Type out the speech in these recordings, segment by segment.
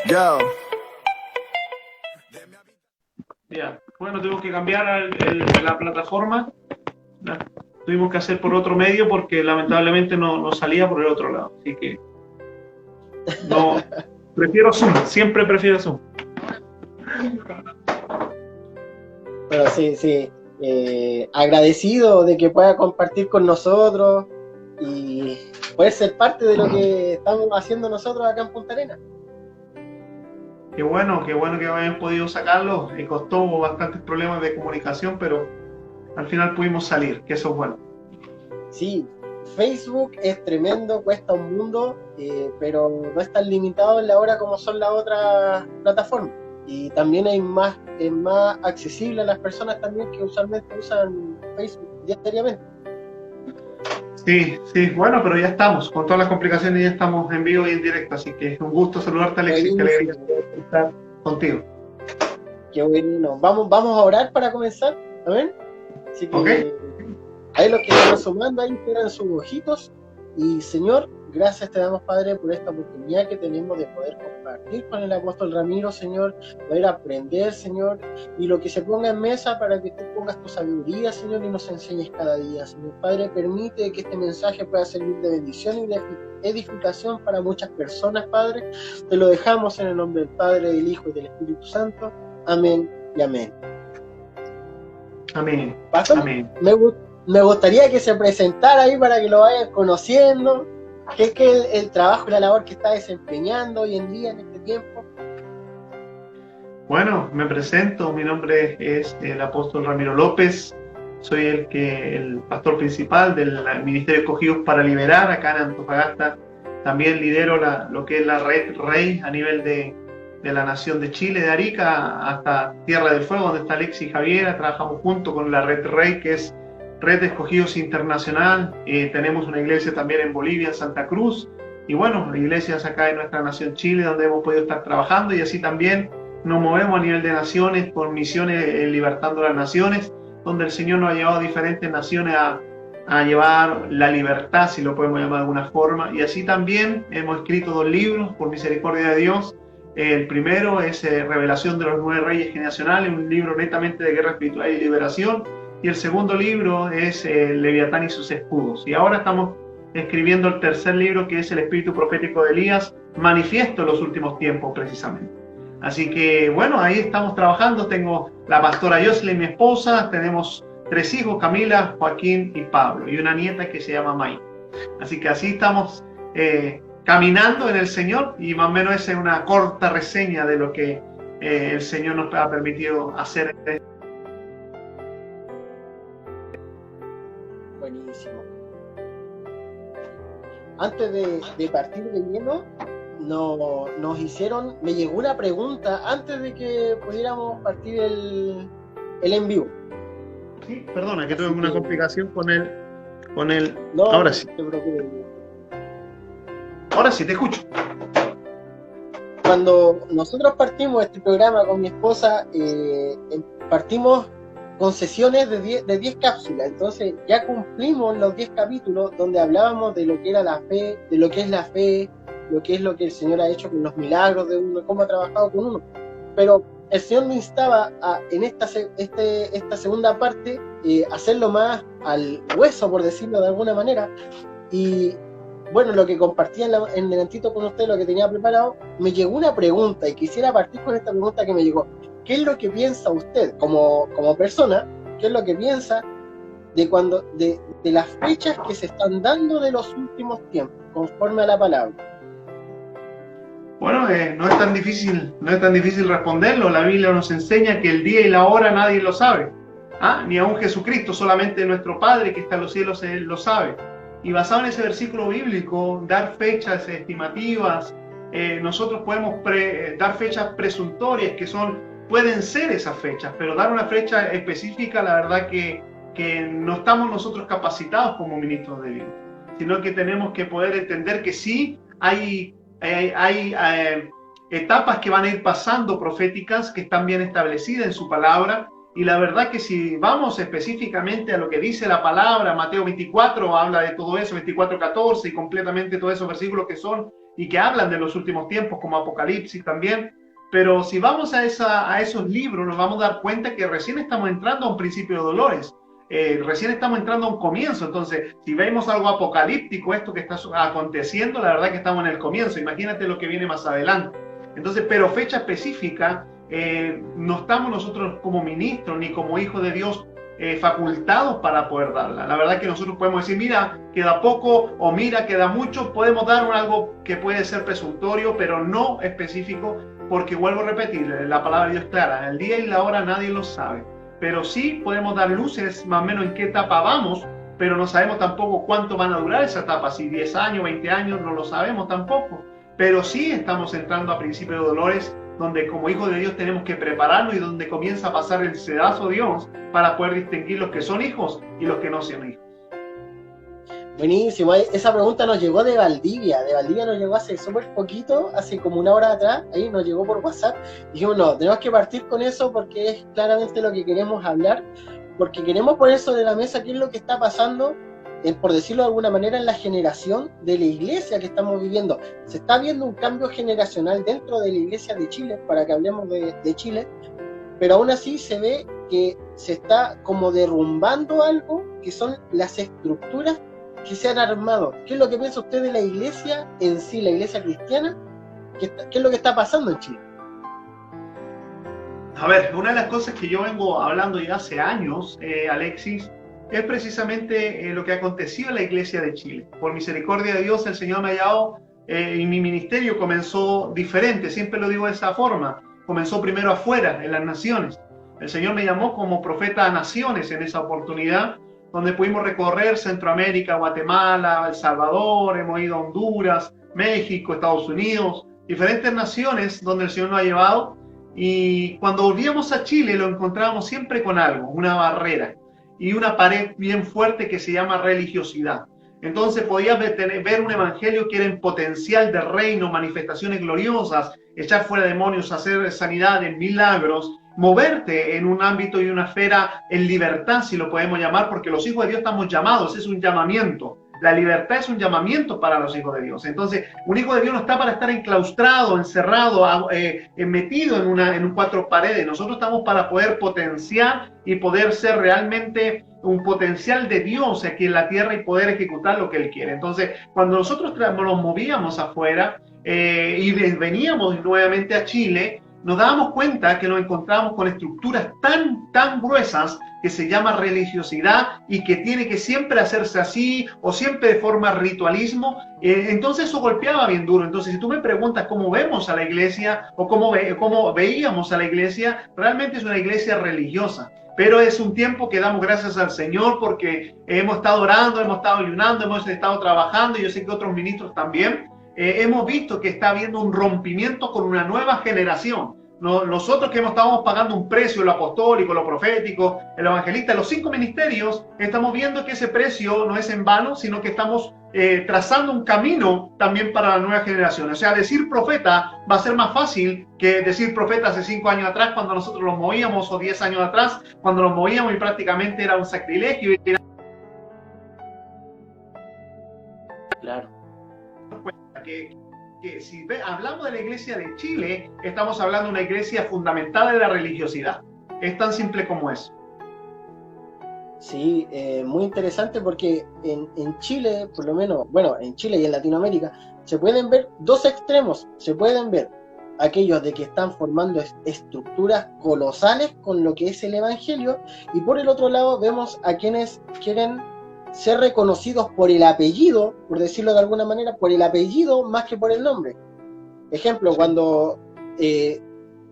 Yo. Ya, bueno, tuvimos que cambiar la plataforma. La tuvimos que hacer por otro medio porque lamentablemente no salía por el otro lado. Así que no, prefiero Zoom, siempre prefiero Zoom. Bueno, sí. Agradecido de que pueda compartir con nosotros y poder ser parte de lo que estamos haciendo nosotros acá en Punta Arenas. Qué bueno que hayan podido sacarlo. Costó bastantes problemas de comunicación, pero al final pudimos salir, que eso es bueno. Sí, Facebook es tremendo, cuesta un mundo, pero no es tan limitado en la hora como son las otras plataformas. Y también es más accesible a las personas también que usualmente usan Facebook diariamente. Sí, bueno, pero ya estamos, con todas las complicaciones ya estamos en vivo y en directo, así que es un gusto saludarte, Alexis, qué alegría estar contigo. Qué bueno, vamos a orar para comenzar, ¿amén? Así que ¿Okay? ahí los que están sumando, ahí tiran sus ojitos. Y Señor, gracias te damos, Padre, por esta oportunidad que tenemos de poder compartir con el apóstol Ramiro, Señor, poder aprender, Señor, y lo que se ponga en mesa para que tú pongas tu sabiduría, Señor, y nos enseñes cada día. Señor Padre, permite que este mensaje pueda servir de bendición y de edificación para muchas personas, Padre. Te lo dejamos en el nombre del Padre, del Hijo y del Espíritu Santo. Amén y amén. Amén. Pastor, Amén. Me gustaría que se presentara ahí para que lo vayan conociendo, qué es que el trabajo y la labor que está desempeñando hoy en día en este tiempo. Bueno, me presento, mi nombre es el apóstol Ramiro López, soy el pastor principal del Ministerio Escogidos para Liberar acá en Antofagasta. También lidero lo que es la Red Rey a nivel de la nación de Chile, de Arica hasta Tierra del Fuego, donde está Alexis y Javiera. Trabajamos junto con la Red Rey, que es Red de Escogidos Internacional. Tenemos una iglesia también en Bolivia, en Santa Cruz, y bueno, iglesias acá en nuestra nación Chile, donde hemos podido estar trabajando, y así también nos movemos a nivel de naciones, por misiones libertando las naciones, donde el Señor nos ha llevado a diferentes naciones a llevar la libertad, si lo podemos llamar de alguna forma, y así también hemos escrito 2 libros, por misericordia de Dios. El primero es Revelación de los 9 Reyes Generacionales, un libro netamente de guerra espiritual y liberación, y el segundo libro es Leviatán y sus escudos. Y ahora estamos escribiendo el tercer libro, que es el espíritu profético de Elías, manifiesto en los últimos tiempos precisamente. Así que bueno, ahí estamos trabajando. Tengo la pastora Jocelyn, mi esposa, tenemos 3 hijos, Camila, Joaquín y Pablo, y una nieta que se llama May. Así que así estamos caminando en el Señor, y más o menos esa es una corta reseña de lo que el Señor nos ha permitido hacer. Buenísimo. Antes de partir de lleno, me llegó una pregunta antes de que pudiéramos partir el en vivo. Sí, perdona, que tuve una complicación con el. No, ahora sí. No te preocupes. Ahora sí, te escucho. Cuando nosotros partimos este programa con mi esposa, partimos con sesiones de 10 cápsulas. Entonces ya cumplimos los 10 capítulos donde hablábamos de lo que era la fe, de lo que es la fe, lo que es lo que el Señor ha hecho con los milagros de uno, cómo ha trabajado con uno. Pero el Señor me instaba en esta segunda parte hacerlo más al hueso, por decirlo de alguna manera. Y bueno, lo que compartía en delantito con usted, lo que tenía preparado, me llegó una pregunta y quisiera partir con esta pregunta que me llegó. ¿Qué es lo que piensa usted como persona? ¿Qué es lo que piensa de las fechas que se están dando de los últimos tiempos, conforme a la palabra? Bueno, no es tan difícil responderlo. La Biblia nos enseña que el día y la hora nadie lo sabe. Ni aun Jesucristo, solamente nuestro Padre que está en los cielos, Él lo sabe. Y basado en ese versículo bíblico, dar fechas estimativas, nosotros podemos dar fechas presuntorias pueden ser esas fechas, pero dar una fecha específica, la verdad que no estamos nosotros capacitados como ministros de Dios, sino que tenemos que poder entender que sí hay etapas que van a ir pasando proféticas que están bien establecidas en su palabra. Y la verdad que si vamos específicamente a lo que dice la palabra, Mateo 24 habla de todo eso, 24:14, y completamente todos esos versículos que son y que hablan de los últimos tiempos, como Apocalipsis también. Pero si vamos a esos libros, nos vamos a dar cuenta que recién estamos entrando a un principio de dolores. Recién estamos entrando a un comienzo. Entonces, si vemos algo apocalíptico, esto que está aconteciendo, la verdad que estamos en el comienzo. Imagínate lo que viene más adelante. Entonces, pero fecha específica, no estamos nosotros como ministros ni como hijos de Dios facultados para poder darla. La verdad que nosotros podemos decir, mira, queda poco, o mira, queda mucho. Podemos dar algo que puede ser presuntorio, pero no específico, porque vuelvo a repetir, la palabra de Dios es clara, el día y la hora nadie lo sabe. Pero sí podemos dar luces más o menos en qué etapa vamos, pero no sabemos tampoco cuánto van a durar esa etapa, si 10 años, 20 años, no lo sabemos tampoco. Pero sí estamos entrando a principios de dolores, donde como hijos de Dios tenemos que prepararnos y donde comienza a pasar el sedazo Dios para poder distinguir los que son hijos y los que no son hijos. Buenísimo, esa pregunta nos llegó de Valdivia nos llegó hace súper poquito, hace como una hora atrás, ahí nos llegó por WhatsApp, dijimos no, tenemos que partir con eso porque es claramente lo que queremos hablar, porque queremos poner sobre la mesa qué es lo que está pasando, por decirlo de alguna manera, en la generación de la iglesia que estamos viviendo. Se está viendo un cambio generacional dentro de la iglesia de Chile, para que hablemos de Chile, pero aún así se ve que se está como derrumbando algo que son las estructuras que se han armado. ¿Qué es lo que piensa usted de la iglesia en sí, la iglesia cristiana? ¿Qué es lo que está pasando en Chile? A ver, una de las cosas que yo vengo hablando ya hace años, Alexis, es precisamente lo que ha acontecido en la iglesia de Chile. Por misericordia de Dios, el Señor me ha llamado y mi ministerio comenzó diferente, siempre lo digo de esa forma. Comenzó primero afuera, en las naciones. El Señor me llamó como profeta a naciones en esa oportunidad, donde pudimos recorrer Centroamérica, Guatemala, El Salvador, hemos ido a Honduras, México, Estados Unidos, diferentes naciones donde el Señor nos ha llevado. Y cuando volvíamos a Chile lo encontrábamos siempre con algo, una barrera y una pared bien fuerte que se llama religiosidad. Entonces podías ver un evangelio que era en potencial de reino, manifestaciones gloriosas, echar fuera demonios, hacer sanidades, milagros, moverte en un ámbito y una esfera en libertad, si lo podemos llamar, porque los hijos de Dios estamos llamados, es un llamamiento. La libertad es un llamamiento para los hijos de Dios. Entonces, un hijo de Dios no está para estar enclaustrado, encerrado, metido en cuatro paredes. Nosotros estamos para poder potenciar y poder ser realmente un potencial de Dios aquí en la tierra y poder ejecutar lo que Él quiere. Entonces, cuando nosotros nos movíamos afuera y veníamos nuevamente a Chile, nos dábamos cuenta que nos encontrábamos con estructuras tan gruesas que se llama religiosidad y que tiene que siempre hacerse así o siempre de forma ritualismo. Entonces eso golpeaba bien duro. Entonces si tú me preguntas cómo vemos a la iglesia o cómo veíamos a la iglesia, realmente es una iglesia religiosa. Pero es un tiempo que damos gracias al Señor porque hemos estado orando, hemos estado ayunando, hemos estado trabajando y yo sé que otros ministros también. Hemos visto que está habiendo un rompimiento con una nueva generación. Nosotros que estamos pagando un precio, lo apostólico, lo profético, el evangelista, los 5 ministerios, estamos viendo que ese precio no es en vano, sino que estamos trazando un camino también para la nueva generación. O sea, decir profeta va a ser más fácil que decir profeta hace 5 años atrás, cuando nosotros los movíamos, o 10 años atrás, cuando los movíamos y prácticamente era un sacrilegio. Claro. Que si hablamos de la iglesia de Chile, estamos hablando de una iglesia fundamentada en la religiosidad. Es tan simple como eso. Sí, muy interesante porque en Chile, por lo menos, bueno, en Chile y en Latinoamérica, se pueden ver dos extremos. Se pueden ver aquellos de que están formando estructuras colosales con lo que es el evangelio, y por el otro lado vemos a quienes quieren ser reconocidos por el apellido, por decirlo de alguna manera, por el apellido más que por el nombre. Ejemplo, cuando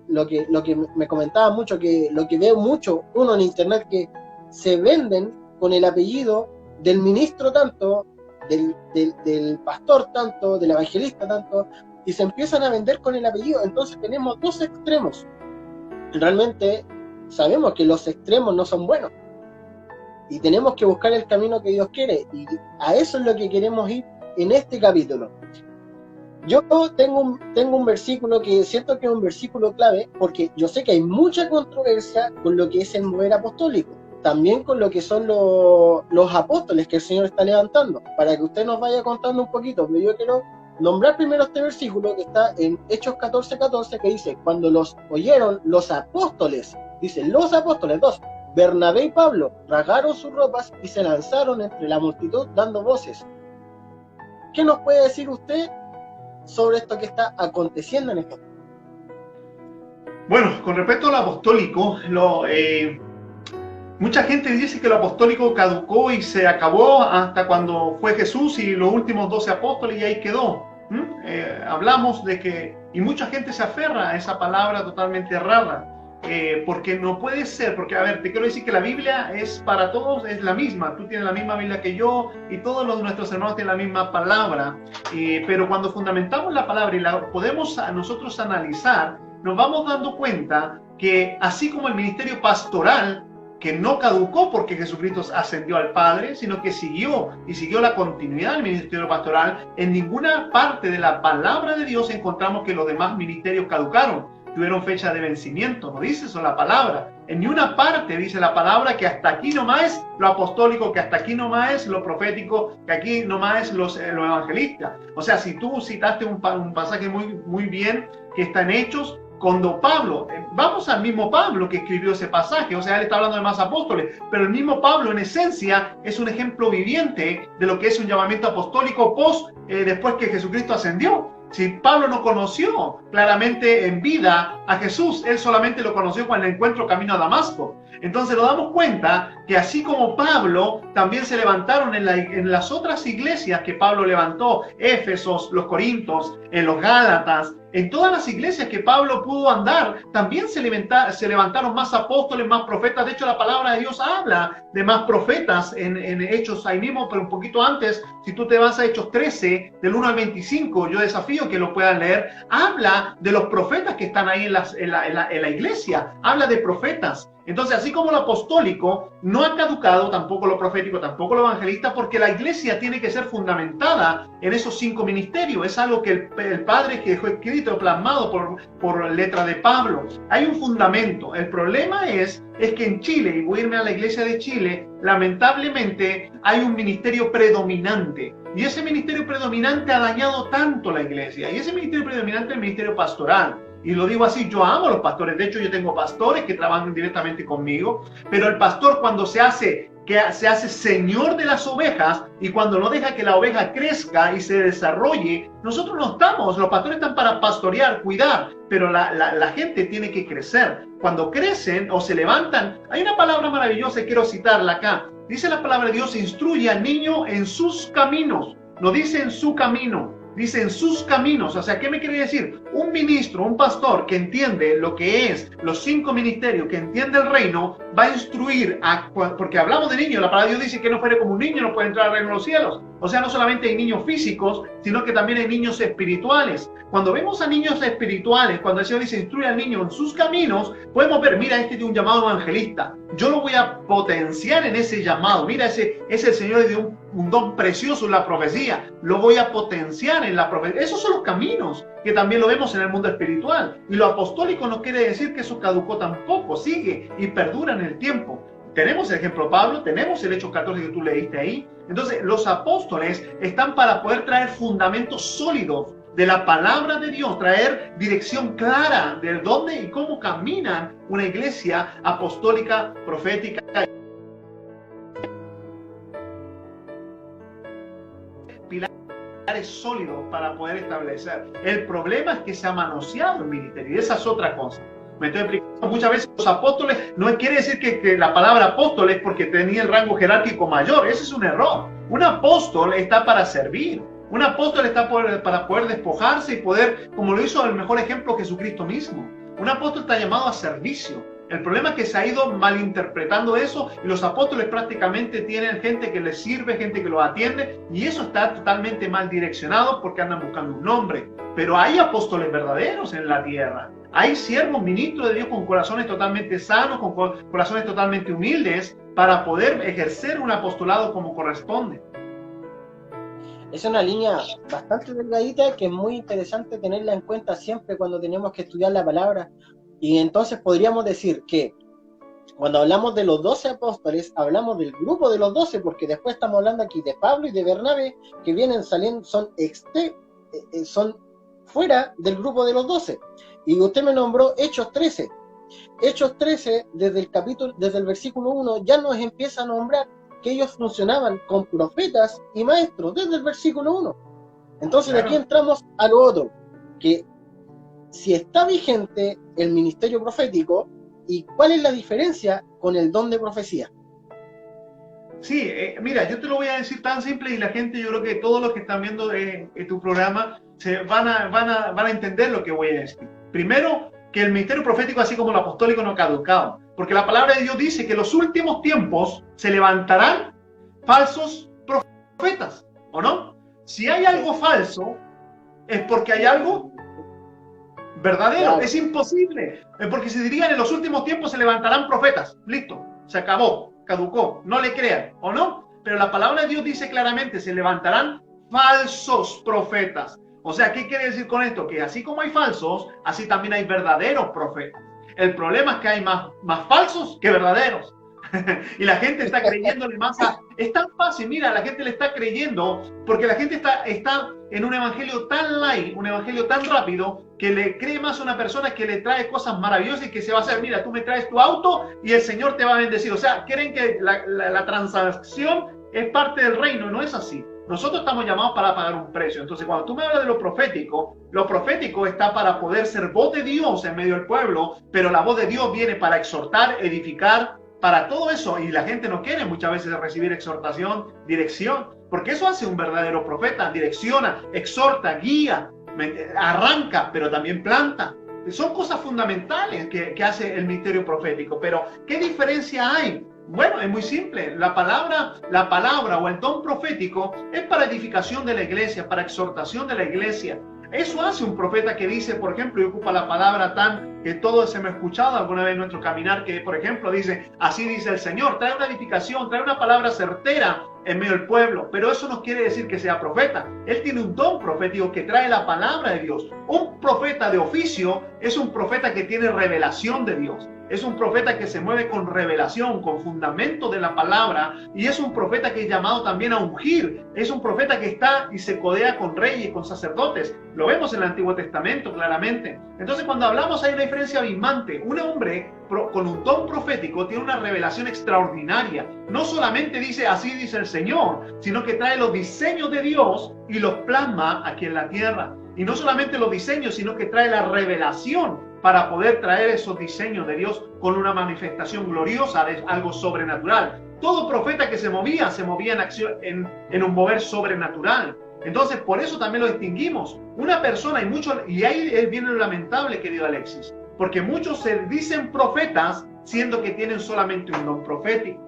lo que me comentaba mucho, que lo que veo mucho uno en internet, que se venden con el apellido del ministro tanto, del pastor tanto, del evangelista tanto, y se empiezan a vender con el apellido. Entonces tenemos dos extremos. Realmente sabemos que los extremos no son buenos y tenemos que buscar el camino que Dios quiere, y a eso es lo que queremos ir en este capítulo. Yo tengo un versículo que siento que es un versículo clave, porque yo sé que hay mucha controversia con lo que es el mover apostólico, también con lo que son los apóstoles que el Señor está levantando, para que usted nos vaya contando un poquito, pero yo quiero nombrar primero este versículo que está en Hechos 14:14, que dice, cuando los oyeron los apóstoles, dice, los apóstoles, dos, Bernabé y Pablo, rasgaron sus ropas y se lanzaron entre la multitud dando voces. ¿Qué nos puede decir usted sobre esto que está aconteciendo en este momento? Bueno, con respecto al apostólico, mucha gente dice que lo apostólico caducó y se acabó hasta cuando fue Jesús y los últimos 12 apóstoles y ahí quedó. Hablamos de que, y mucha gente se aferra a esa palabra totalmente errada, porque no puede ser, porque a ver, te quiero decir que la Biblia es para todos, es la misma, tú tienes la misma Biblia que yo y todos nuestros hermanos tienen la misma palabra, pero cuando fundamentamos la palabra y la podemos nosotros analizar, nos vamos dando cuenta que así como el ministerio pastoral, que no caducó porque Jesucristo ascendió al Padre, sino que siguió la continuidad del ministerio pastoral, en ninguna parte de la palabra de Dios encontramos que los demás ministerios caducaron, tuvieron fecha de vencimiento, no dice eso la palabra. En ni una parte dice la palabra que hasta aquí nomás es lo apostólico, que hasta aquí nomás es lo profético, que aquí nomás es los evangelistas. O sea, si tú citaste un pasaje muy bien que está en Hechos, cuando Pablo, vamos al mismo Pablo que escribió ese pasaje, o sea, él está hablando de más apóstoles, pero el mismo Pablo en esencia es un ejemplo viviente de lo que es un llamamiento apostólico después que Jesucristo ascendió. Si Pablo no conoció claramente en vida a Jesús, él solamente lo conoció con el encuentro camino a Damasco. Entonces nos damos cuenta que así como Pablo, también se levantaron en las otras iglesias que Pablo levantó, Éfesos, los Corintios, en los Gálatas, en todas las iglesias que Pablo pudo andar, también se levantaron más apóstoles, más profetas. De hecho, la palabra de Dios habla de más profetas en Hechos ahí mismo, pero un poquito antes, si tú te vas a Hechos 13, del 1 al 25, yo desafío que lo puedan leer, habla de los profetas que están ahí en la iglesia, habla de profetas. Entonces, así como lo apostólico no ha caducado, tampoco lo profético, tampoco lo evangelista, porque la iglesia tiene que ser fundamentada en esos 5 ministerios. Es algo que el Padre que dejó escrito, plasmado por letra de Pablo. Hay un fundamento. El problema es que en Chile, y voy a irme a la iglesia de Chile, lamentablemente hay un ministerio predominante. Y ese ministerio predominante ha dañado tanto la iglesia. Y ese ministerio predominante es el ministerio pastoral. Y lo digo así, yo amo a los pastores. De hecho, yo tengo pastores que trabajan directamente conmigo. Pero el pastor, cuando se hace señor de las ovejas y cuando no deja que la oveja crezca y se desarrolle, nosotros no estamos. Los pastores están para pastorear, cuidar, pero la gente tiene que crecer. Cuando crecen o se levantan, hay una palabra maravillosa y quiero citarla acá. Dice la palabra de Dios, instruye al niño en sus caminos. No dice en su camino, dice en sus caminos. O sea, ¿qué me quiere decir? Un ministro, un pastor que entiende lo que es los 5 ministerios, que entiende el reino, va a instruir, porque hablamos de niños, la palabra de Dios dice que no fuere como un niño, no puede entrar al reino de los cielos. O sea, no solamente hay niños físicos, sino que también hay niños espirituales. Cuando vemos a niños espirituales, cuando el Señor dice instruye al niño en sus caminos, podemos ver, mira, este tiene un llamado evangelista. Yo lo voy a potenciar en ese llamado. Mira, ese el Señor le dio un don precioso en la profecía. Lo voy a potenciar en la profecía. Esos son los caminos que también lo vemos en el mundo espiritual. Y lo apostólico no quiere decir que eso caducó tampoco. Sigue y perdura en el tiempo. Tenemos el ejemplo Pablo, tenemos el Hechos 14 que tú leíste ahí. Entonces, los apóstoles están para poder traer fundamentos sólidos de la palabra de Dios, traer dirección clara de dónde y cómo caminan una iglesia apostólica, profética. Pilares sólidos para poder establecer. El problema es que se ha manoseado el ministerio y esa es otra cosa. Me estoy explicando, muchas veces los apóstoles, no quiere decir que la palabra apóstol es porque tenía el rango jerárquico mayor, ese es un error. Un apóstol está para servir, un apóstol está para poder despojarse y poder, como lo hizo el mejor ejemplo Jesucristo mismo. Un apóstol está llamado a servicio. El problema es que se ha ido malinterpretando eso y los apóstoles prácticamente tienen gente que les sirve, gente que los atiende y eso está totalmente mal direccionado porque andan buscando un nombre. Pero hay apóstoles verdaderos en la tierra. Hay siervos, ministros de Dios con corazones totalmente sanos, con corazones totalmente humildes para poder ejercer un apostolado como corresponde. Es una línea bastante delgadita que es muy interesante tenerla en cuenta siempre cuando tenemos que estudiar la palabra. Y entonces podríamos decir que cuando hablamos de los 12 apóstoles, hablamos del grupo de los 12, porque después estamos hablando aquí de Pablo y de Bernabé, que vienen saliendo, son son fuera del grupo de los 12. Y usted me nombró Hechos 13. Hechos 13, desde el versículo 1, ya nos empieza a nombrar que ellos funcionaban con profetas y maestros, desde el versículo 1. Entonces, claro, de aquí entramos a lo otro, que si está vigente el ministerio profético, ¿y cuál es la diferencia con el don de profecía? Sí, mira, yo te lo voy a decir tan simple y la gente, yo creo que todos los que están viendo tu programa van a entender lo que voy a decir. Primero, que el ministerio profético, así como el apostólico, no ha caducado, porque la palabra de Dios dice que en los últimos tiempos se levantarán falsos profetas, ¿o no? Si hay algo falso, es porque hay algo verdadero. Claro. Es imposible, porque se dirían en los últimos tiempos se levantarán profetas. Listo, se acabó, caducó, no le crean, ¿o no? Pero la palabra de Dios dice claramente, se levantarán falsos profetas. O sea, ¿qué quiere decir con esto? Que así como hay falsos, así también hay verdaderos profetas. El problema es que hay más falsos que verdaderos. Y la gente está creyéndole más a... Es tan fácil, mira, la gente le está creyendo porque la gente está en un evangelio tan light, un evangelio tan rápido, que le cree más a una persona que le trae cosas maravillosas y que se va a hacer, mira, tú me traes tu auto y el Señor te va a bendecir. O sea, creen que la transacción es parte del reino, no es así. Nosotros estamos llamados para pagar un precio. Entonces, cuando tú me hablas de lo profético está para poder ser voz de Dios en medio del pueblo, pero la voz de Dios viene para exhortar, edificar, para todo eso. Y la gente no quiere muchas veces recibir exhortación, dirección, porque eso hace un verdadero profeta. Direcciona, exhorta, guía, arranca, pero también planta. Son cosas fundamentales que hace el ministerio profético. Pero, ¿qué diferencia hay? Bueno, es muy simple. La palabra o el don profético es para edificación de la iglesia, para exhortación de la iglesia. Eso hace un profeta que dice, por ejemplo, y ocupa la palabra tan que todos hemos escuchado alguna vez en nuestro caminar, que por ejemplo dice, así dice el Señor, trae una edificación, trae una palabra certera en medio del pueblo, pero eso no quiere decir que sea profeta. Él tiene un don profético que trae la palabra de Dios. Un profeta de oficio es un profeta que tiene revelación de Dios. Es un profeta que se mueve con revelación, con fundamento de la palabra, y es un profeta que es llamado también a ungir. Es un profeta que está y se codea con reyes, con sacerdotes. Lo vemos en el Antiguo Testamento claramente. Entonces, cuando hablamos hay una diferencia abismante. Un hombre con un don profético tiene una revelación extraordinaria. No solamente dice, así dice el Señor, sino que trae los diseños de Dios y los plasma aquí en la tierra. Y no solamente los diseños, sino que trae la revelación para poder traer esos diseños de Dios con una manifestación gloriosa de algo sobrenatural. Todo profeta que se movía en acción, en un mover sobrenatural. Entonces, por eso también lo distinguimos. Una persona, y ahí viene lo lamentable, querido Alexis, porque muchos se dicen profetas siendo que tienen solamente un don profético.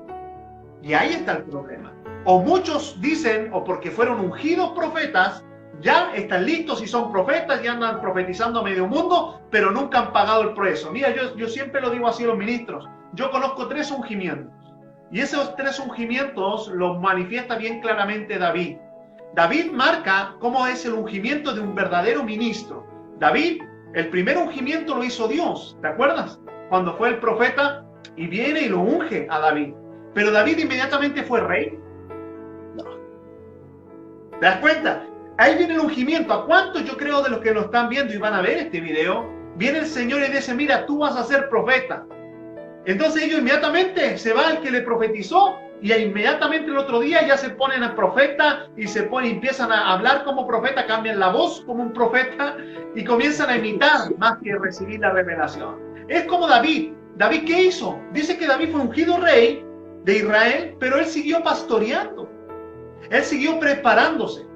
Y ahí está el problema. O muchos dicen, o porque fueron ungidos profetas, ya están listos y son profetas y andan profetizando a medio mundo, pero nunca han pagado el precio. Mira, yo siempre lo digo así a los ministros. Yo conozco 3 ungimientos. Y esos 3 ungimientos los manifiesta bien claramente David. David marca cómo es el ungimiento de un verdadero ministro. David, el primer ungimiento lo hizo Dios, ¿te acuerdas? Cuando fue el profeta y viene y lo unge a David. Pero David inmediatamente fue rey. No. ¿Te das cuenta? Ahí viene el ungimiento. ¿A cuántos yo creo de los que lo están viendo y van a ver este video? Viene el Señor y dice, mira, tú vas a ser profeta. Entonces ellos inmediatamente se va el que le profetizó y inmediatamente el otro día ya se ponen a profeta y empiezan a hablar como profeta, cambian la voz como un profeta y comienzan a imitar más que recibir la revelación. Es como David. ¿David qué hizo? Dice que David fue ungido rey de Israel, pero él siguió pastoreando. Él siguió preparándose.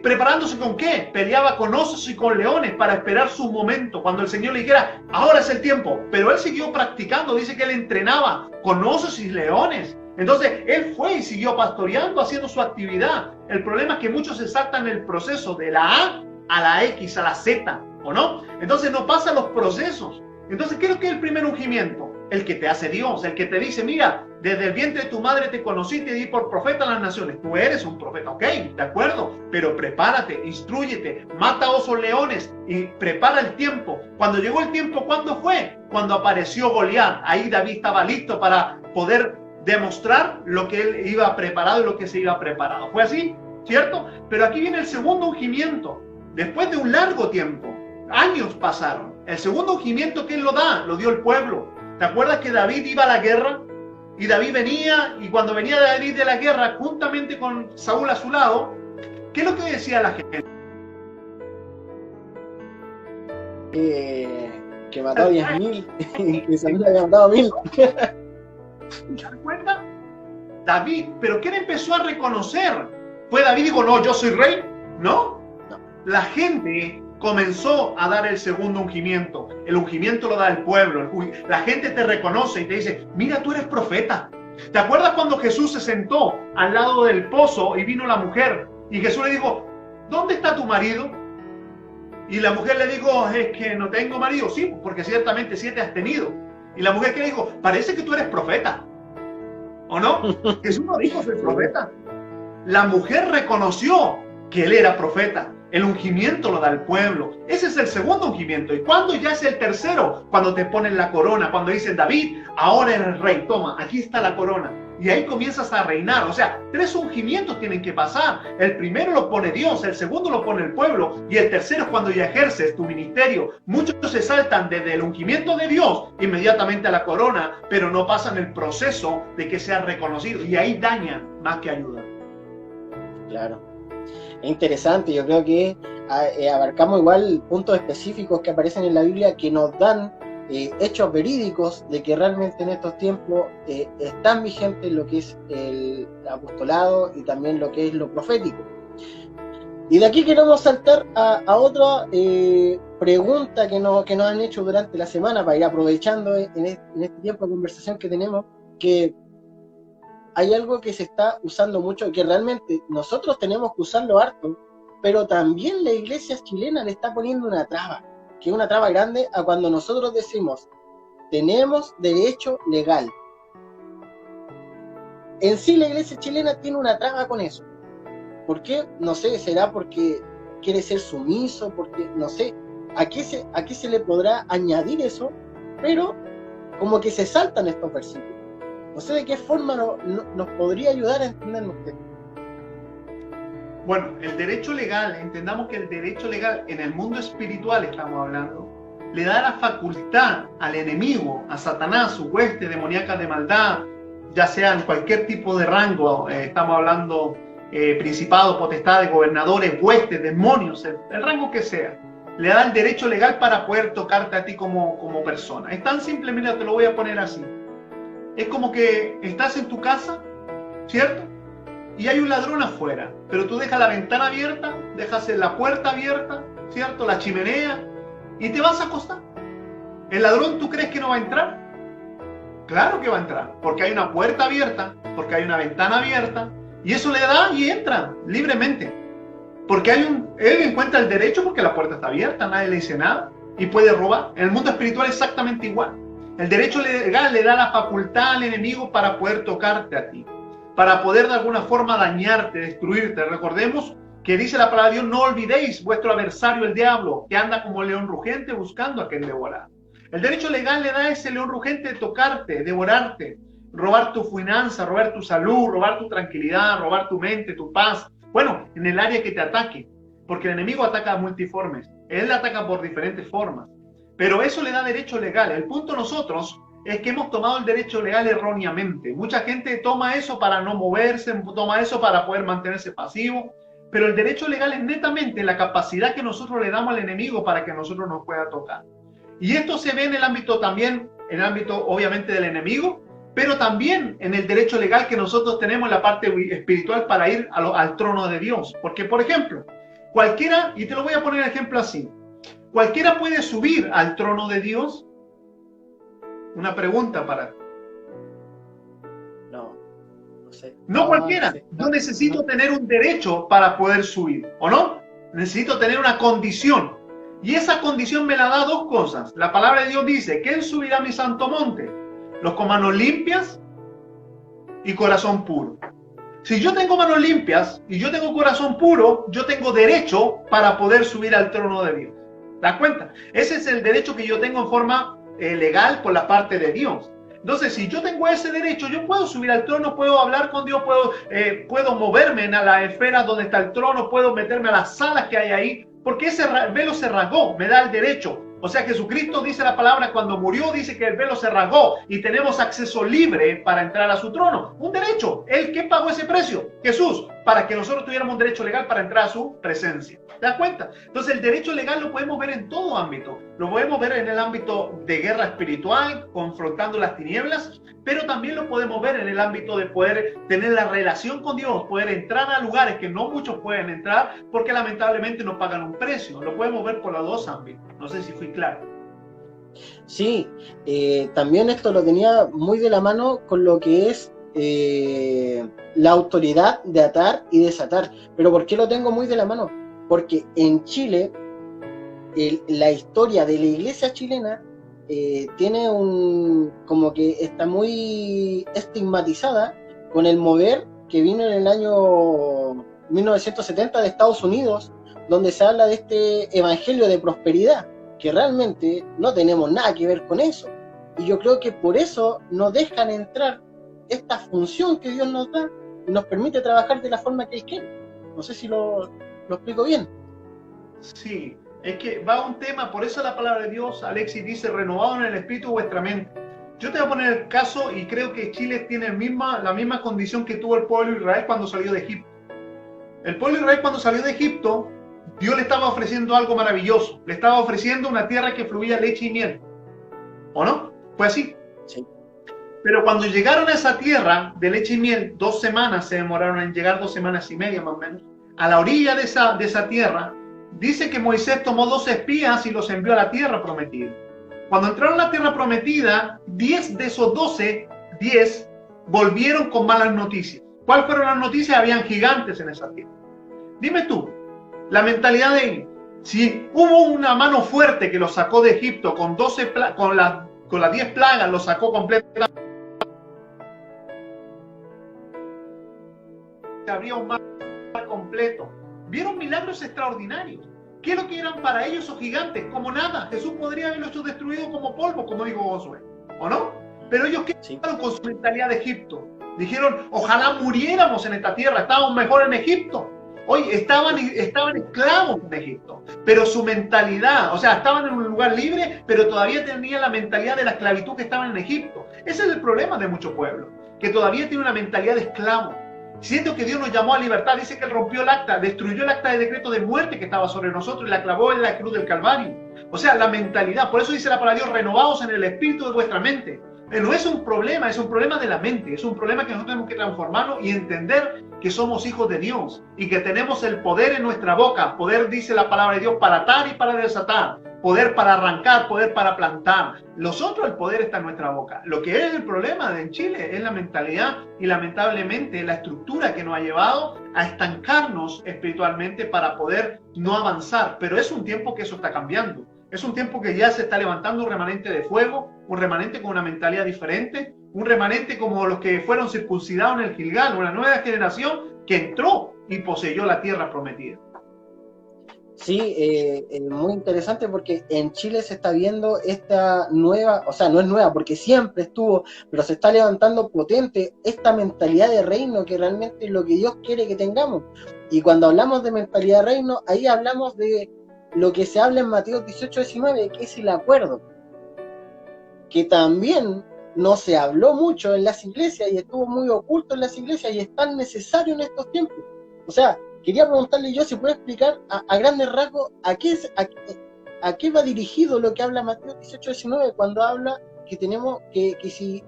¿Preparándose con qué? Peleaba con osos y con leones para esperar su momento, cuando el Señor le dijera, ahora es el tiempo. Pero él siguió practicando, dice que él entrenaba con osos y leones. Entonces, él fue y siguió pastoreando, haciendo su actividad. El problema es que muchos se saltan el proceso de la A la X, a la Z, ¿o no? Entonces, no pasan los procesos. Entonces, ¿qué es lo que es el primer ungimiento? El que te hace Dios, el que te dice, mira, desde el vientre de tu madre te conocí y te di por profeta a las naciones. Tú eres un profeta, ok, de acuerdo, pero prepárate, instrúyete, mata osos leones y prepara el tiempo. Cuando llegó el tiempo, ¿cuándo fue? Cuando apareció Goliat. Ahí David estaba listo para poder demostrar lo que él iba preparado y lo que se iba preparado. ¿Fue así? ¿Cierto? Pero aquí viene el segundo ungimiento. después de un largo tiempo, años pasaron. El segundo ungimiento, ¿quién lo da? Lo dio el pueblo. ¿Te acuerdas que David iba a la guerra? Y David venía, y cuando venía David de la guerra, juntamente con Saúl a su lado, ¿qué es lo que decía la gente? Que mató a 10.000, que Saúl había matado a 1.000. ¿Te das cuenta? David, pero ¿quién empezó a reconocer? ¿Fue David y dijo, no, yo soy rey? ¿No? La gente comenzó a dar el segundo ungimiento. El ungimiento lo da el pueblo. La gente te reconoce y te dice, mira, tú eres profeta. ¿Te acuerdas cuando Jesús se sentó al lado del pozo y vino la mujer? Y Jesús le dijo, ¿dónde está tu marido? Y la mujer le dijo, es que no tengo marido. Sí, porque ciertamente 7 has tenido. Y la mujer que le dijo, parece que tú eres profeta. ¿O no? Jesús no dijo soy profeta. La mujer reconoció que él era profeta. El ungimiento lo da el pueblo. Ese es el segundo ungimiento. ¿Y cuándo ya es el tercero? Cuando te ponen la corona, cuando dicen, David, ahora eres rey, toma, aquí está la corona. Y ahí comienzas a reinar. O sea, 3 ungimientos tienen que pasar. El primero lo pone Dios, el segundo lo pone el pueblo, y el tercero es cuando ya ejerces tu ministerio. Muchos se saltan desde el ungimiento de Dios inmediatamente a la corona, pero no pasan el proceso de que sea reconocido. Y ahí dañan más que ayudan. Claro. Es interesante, yo creo que abarcamos igual puntos específicos que aparecen en la Biblia que nos dan hechos verídicos de que realmente en estos tiempos están vigentes lo que es el apostolado y también lo que es lo profético. Y de aquí queremos saltar a otra pregunta que nos han hecho durante la semana para ir aprovechando en este tiempo de conversación que tenemos, que hay algo que se está usando mucho, que realmente nosotros tenemos que usarlo harto, pero también la iglesia chilena le está poniendo una traba, que es una traba grande a cuando nosotros decimos, tenemos derecho legal. En sí la iglesia chilena tiene una traba con eso. ¿Por qué? No sé, será porque quiere ser sumiso, porque no sé, ¿a qué se le podrá añadir eso? Pero como que se saltan estos versículos. No sé de qué forma nos podría ayudar a entender usted. Bueno, el derecho legal, entendamos que el derecho legal en el mundo espiritual estamos hablando, le da la facultad al enemigo, a Satanás, su hueste demoníaca de maldad, ya sea en cualquier tipo de rango, estamos hablando principados, potestades, gobernadores, huestes, demonios, el rango que sea, le da el derecho legal para poder tocarte a ti como persona. Es tan simple, mira, te lo voy a poner así. Es como que estás en tu casa, ¿cierto? Y hay un ladrón afuera, pero tú dejas la ventana abierta, dejas la puerta abierta, ¿cierto? La chimenea, y te vas a acostar. ¿El ladrón tú crees que no va a entrar? Claro que va a entrar, porque hay una puerta abierta, porque hay una ventana abierta, y eso le da y entra libremente. Porque él encuentra el derecho porque la puerta está abierta, nadie le dice nada, y puede robar. En el mundo espiritual es exactamente igual. El derecho legal le da la facultad al enemigo para poder tocarte a ti, para poder de alguna forma dañarte, destruirte. Recordemos que dice la palabra de Dios, no olvidéis vuestro adversario el diablo, que anda como león rugiente buscando a quien devorar. El derecho legal le da a ese león rugiente de tocarte, devorarte, robar tu finanza, robar tu salud, robar tu tranquilidad, robar tu mente, tu paz. Bueno, en el área que te ataque, porque el enemigo ataca multiformes, él ataca por diferentes formas. Pero eso le da derecho legal. El punto nosotros es que hemos tomado el derecho legal erróneamente. Mucha gente toma eso para no moverse, toma eso para poder mantenerse pasivo, pero el derecho legal es netamente la capacidad que nosotros le damos al enemigo para que nosotros nos pueda tocar. Y esto se ve en el ámbito también, en el ámbito obviamente del enemigo, pero también en el derecho legal que nosotros tenemos en la parte espiritual para ir al trono de Dios. Porque, por ejemplo, cualquiera, y te lo voy a poner el ejemplo así, ¿cualquiera puede subir al trono de Dios? Una pregunta para ti. No sé. No cualquiera. Yo necesito tener un derecho para poder subir, ¿o no? Necesito tener una condición. Y esa condición me la da 2 cosas. La palabra de Dios dice, ¿quién subirá a mi santo monte? Los con manos limpias y corazón puro. Si yo tengo manos limpias y yo tengo corazón puro, yo tengo derecho para poder subir al trono de Dios. ¿Te das cuenta? Ese es el derecho que yo tengo en forma legal por la parte de Dios. Entonces, si yo tengo ese derecho, yo puedo subir al trono, puedo hablar con Dios, puedo moverme en la esfera donde está el trono, puedo meterme a las salas que hay ahí, porque ese velo se rasgó, me da el derecho. O sea, Jesucristo, dice la palabra, cuando murió, dice que el velo se rasgó y tenemos acceso libre para entrar a su trono. Un derecho. ¿Él qué pagó ese precio? Jesús, para que nosotros tuviéramos un derecho legal para entrar a su presencia. ¿Te das cuenta? Entonces, el derecho legal lo podemos ver en todo ámbito. Lo podemos ver en el ámbito de guerra espiritual, confrontando las tinieblas, pero también lo podemos ver en el ámbito de poder tener la relación con Dios, poder entrar a lugares que no muchos pueden entrar porque lamentablemente no pagan un precio. Lo podemos ver por los dos ámbitos. No sé si fui claro. Sí, también esto lo tenía muy de la mano con lo que es la autoridad de atar y desatar. Pero ¿por qué lo tengo muy de la mano? Porque en Chile, la historia de la iglesia chilena tiene como que está muy estigmatizada con el mover que vino en el año 1970 de Estados Unidos, donde se habla de este evangelio de prosperidad, que realmente no tenemos nada que ver con eso. Y yo creo que por eso nos dejan entrar esta función que Dios nos da y nos permite trabajar de la forma que Él quiere. No sé si lo explico bien. Sí, es que va un tema, por eso la palabra de Dios, Alexis, dice, renovado en el espíritu vuestra mente. Yo te voy a poner el caso y creo que Chile tiene la misma condición que tuvo el pueblo de Israel cuando salió de Egipto. El pueblo de Israel cuando salió de Egipto, Dios le estaba ofreciendo algo maravilloso. Le estaba ofreciendo una tierra que fluía leche y miel. ¿O no? ¿Fue así? Sí. Pero cuando llegaron a esa tierra de leche y miel, 2 semanas se demoraron en llegar, 2 semanas y media más o menos, a la orilla de esa tierra, dice que Moisés tomó 2 espías y los envió a la tierra prometida. Cuando entraron a la tierra prometida, 10 de esos 12, 10 volvieron con malas noticias. ¿Cuáles fueron las noticias? Habían gigantes en esa tierra. Dime tú, la mentalidad de si hubo una mano fuerte que los sacó de Egipto con 12 con las 10 plagas, los sacó completamente. Habría un mar completo. Vieron milagros extraordinarios. ¿Qué es lo que eran para ellos esos gigantes? Como nada. Jesús podría haberlos hecho destruido como polvo, como dijo Josué, ¿o no? Pero ellos quedaron con su mentalidad de Egipto. Dijeron, ojalá muriéramos en esta tierra, estábamos mejor en Egipto. Hoy estaban esclavos en Egipto, pero su mentalidad, o sea, estaban en un lugar libre, pero todavía tenían la mentalidad de la esclavitud que estaban en Egipto. Ese es el problema de muchos pueblos, que todavía tienen una mentalidad de esclavo. Siento que Dios nos llamó a libertad, dice que Él rompió el acta, destruyó el acta de decreto de muerte que estaba sobre nosotros y la clavó en la cruz del Calvario. O sea, la mentalidad, por eso dice la palabra de Dios, renovados en el espíritu de vuestra mente. No es un problema, es un problema de la mente, es un problema que nosotros tenemos que transformarnos y entender que somos hijos de Dios y que tenemos el poder en nuestra boca, poder, dice la palabra de Dios, para atar y para desatar, poder para arrancar, poder para plantar. Nosotros el poder está en nuestra boca. Lo que es el problema en Chile es la mentalidad y lamentablemente la estructura que nos ha llevado a estancarnos espiritualmente para poder no avanzar, pero es un tiempo que eso está cambiando. Es un tiempo que ya se está levantando un remanente de fuego, un remanente con una mentalidad diferente, un remanente como los que fueron circuncidados en el Gilgal, una nueva generación que entró y poseyó la tierra prometida. Sí, es muy interesante porque en Chile se está viendo esta nueva, o sea, no es nueva porque siempre estuvo, pero se está levantando potente esta mentalidad de reino que realmente es lo que Dios quiere que tengamos. Y cuando hablamos de mentalidad de reino, ahí hablamos de lo que se habla en Mateo 18-19, que es el acuerdo, que también no se habló mucho en las iglesias y estuvo muy oculto en las iglesias y es tan necesario en estos tiempos. O sea, quería preguntarle yo si puede explicar a grandes rasgos a qué va dirigido lo que habla Mateo 18-19 cuando habla que tenemos que si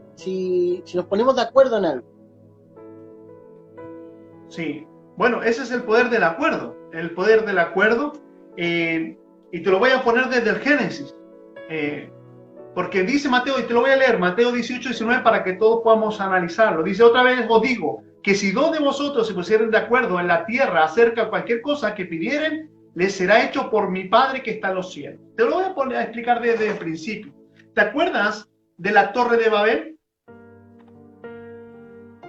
nos ponemos de acuerdo en algo. Sí, bueno, ese es el poder del acuerdo. El poder del acuerdo, y te lo voy a poner desde el Génesis, porque dice Mateo, y te lo voy a leer, Mateo 18-19 para que todos podamos analizarlo. Dice, otra vez os digo, que si 2 de vosotros se pusieren de acuerdo en la tierra acerca de cualquier cosa que pidieren, les será hecho por mi Padre que está en los cielos. Te lo voy a explicar desde el principio. ¿Te acuerdas de la Torre de Babel?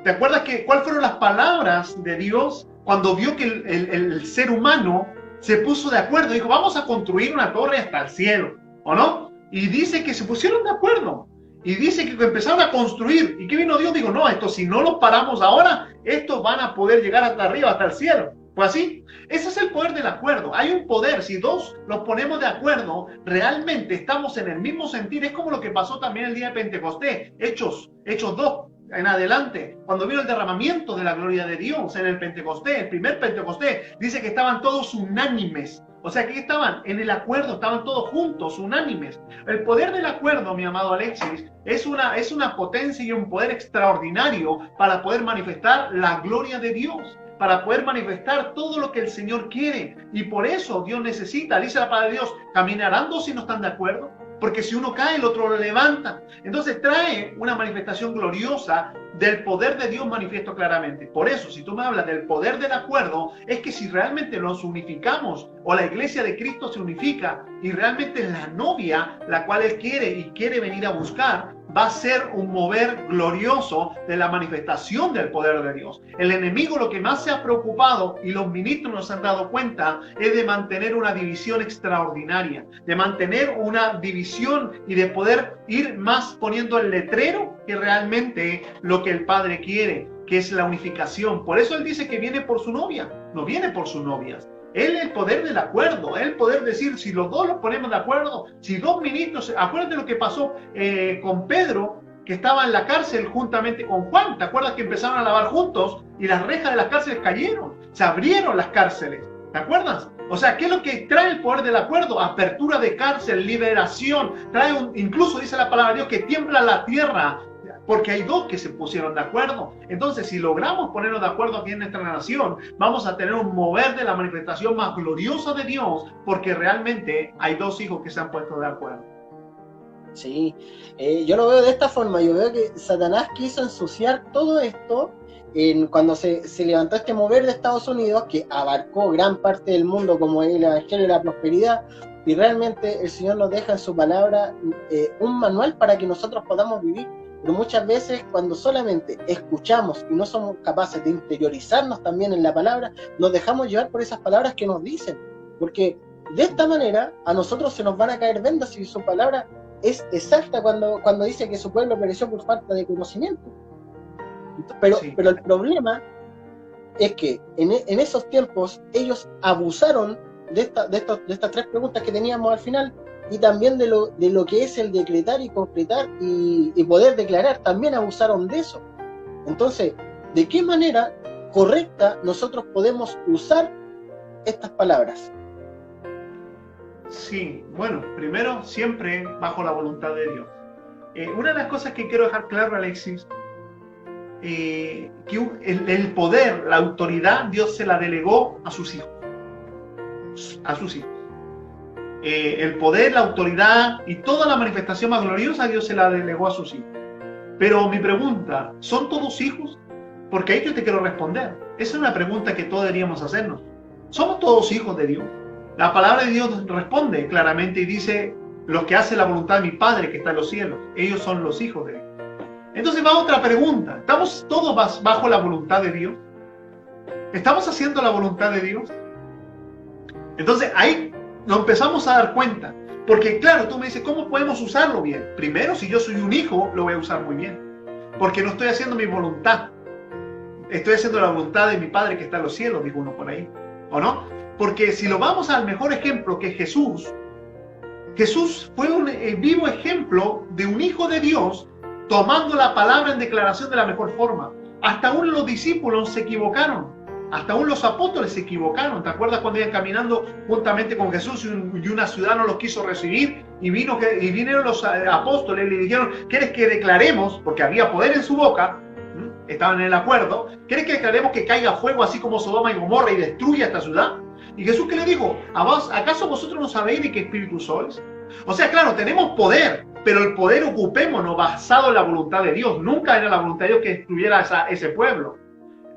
¿Te acuerdas cuáles fueron las palabras de Dios cuando vio que el ser humano se puso de acuerdo? Dijo, vamos a construir una torre hasta el cielo, ¿o no? Y dice que se pusieron de acuerdo. Y dice que empezaron a construir. ¿Y qué vino Dios? Digo, no, esto si no lo paramos ahora, estos van a poder llegar hasta arriba, hasta el cielo. Pues así, ese es el poder del acuerdo. Hay un poder, si dos nos ponemos de acuerdo, realmente estamos en el mismo sentir. Es como lo que pasó también el día de Pentecostés, Hechos 2 en adelante, cuando vino el derramamiento de la gloria de Dios en el Pentecostés, el primer Pentecostés, dice que estaban todos unánimes. O sea, que estaban en el acuerdo, estaban todos juntos, unánimes. El poder del acuerdo, mi amado Alexis, es una potencia y un poder extraordinario para poder manifestar la gloria de Dios, para poder manifestar todo lo que el Señor quiere. Y por eso Dios necesita, dice la palabra de Dios, caminarán dos si no están de acuerdo, porque si uno cae, el otro lo levanta. Entonces trae una manifestación gloriosa del poder de Dios manifiesto claramente. Por eso, si tú me hablas del poder del acuerdo, es que si realmente nos unificamos, o la iglesia de Cristo se unifica, y realmente es la novia la cual Él quiere y quiere venir a buscar, va a ser un mover glorioso de la manifestación del poder de Dios. El enemigo lo que más se ha preocupado, y los ministros nos han dado cuenta, es de mantener una división extraordinaria, de mantener una división y de poder ir más poniendo el letrero que realmente lo que el Padre quiere, que es la unificación. Por eso Él dice que viene por su novia, no viene por sus novias. Él es el poder del acuerdo, el poder decir, si los dos los ponemos de acuerdo, si dos ministros, acuérdate lo que pasó con Pedro, que estaba en la cárcel juntamente con Juan. ¿Te acuerdas que empezaron a lavar juntos y las rejas de las cárceles cayeron? Se abrieron las cárceles, ¿te acuerdas? O sea, ¿qué es lo que trae el poder del acuerdo? Apertura de cárcel, liberación, incluso dice la palabra de Dios que tiembla la tierra, porque hay dos que se pusieron de acuerdo. Entonces, si logramos ponernos de acuerdo aquí en nuestra nación, vamos a tener un mover de la manifestación más gloriosa de Dios, porque realmente hay dos hijos que se han puesto de acuerdo. Sí, yo lo veo de esta forma. Yo veo que Satanás quiso ensuciar todo esto cuando se levantó este mover de Estados Unidos, que abarcó gran parte del mundo, como el Evangelio de la Prosperidad, y realmente el Señor nos deja en su palabra un manual para que nosotros podamos vivir. Pero muchas veces, cuando solamente escuchamos y no somos capaces de interiorizarnos también en la palabra, nos dejamos llevar por esas palabras que nos dicen, porque de esta manera a nosotros se nos van a caer vendas si su palabra es exacta cuando dice que su pueblo pereció por falta de conocimiento. Pero el problema es que en esos tiempos ellos abusaron de estas tres preguntas que teníamos al final, y también de lo que es el decretar y concretar y poder declarar, también abusaron de eso. Entonces, ¿de qué manera correcta nosotros podemos usar estas palabras? Sí, bueno, primero, siempre bajo la voluntad de Dios. Una de las cosas que quiero dejar claro, Alexis, que el poder, la autoridad, Dios se la delegó a sus hijos. A sus hijos. El poder, la autoridad y toda la manifestación más gloriosa, Dios se la delegó a sus hijos. Pero mi pregunta, ¿son todos hijos? Porque ahí yo te quiero responder. Esa es una pregunta que todos deberíamos hacernos. ¿Somos todos hijos de Dios? La palabra de Dios responde claramente y dice, los que hacen la voluntad de mi Padre que está en los cielos, ellos son los hijos de Dios. Entonces va otra pregunta. ¿Estamos todos bajo la voluntad de Dios? ¿Estamos haciendo la voluntad de Dios? Entonces ahí nos empezamos a dar cuenta. Porque claro, tú me dices, ¿cómo podemos usarlo bien? Primero, si yo soy un hijo, lo voy a usar muy bien. Porque no estoy haciendo mi voluntad. Estoy haciendo la voluntad de mi Padre que está en los cielos, dijo uno por ahí. ¿O no? Porque si lo vamos al mejor ejemplo que es Jesús, Jesús fue un vivo ejemplo de un hijo de Dios tomando la palabra en declaración de la mejor forma. Hasta aún los discípulos se equivocaron. Hasta aún los apóstoles se equivocaron. ¿Te acuerdas cuando iban caminando juntamente con Jesús y una ciudad no los quiso recibir? Y vinieron los apóstoles y le dijeron, ¿quieres que declaremos? Porque había poder en su boca. Estaban en el acuerdo. ¿Quieres que declaremos que caiga fuego así como Sodoma y Gomorra y destruya esta ciudad? Y Jesús, ¿qué le dijo? ¿Acaso vosotros no sabéis de qué espíritu sois? O sea, claro, tenemos poder, pero el poder ocupémonos basado en la voluntad de Dios. Nunca era la voluntad de Dios que destruyera ese pueblo.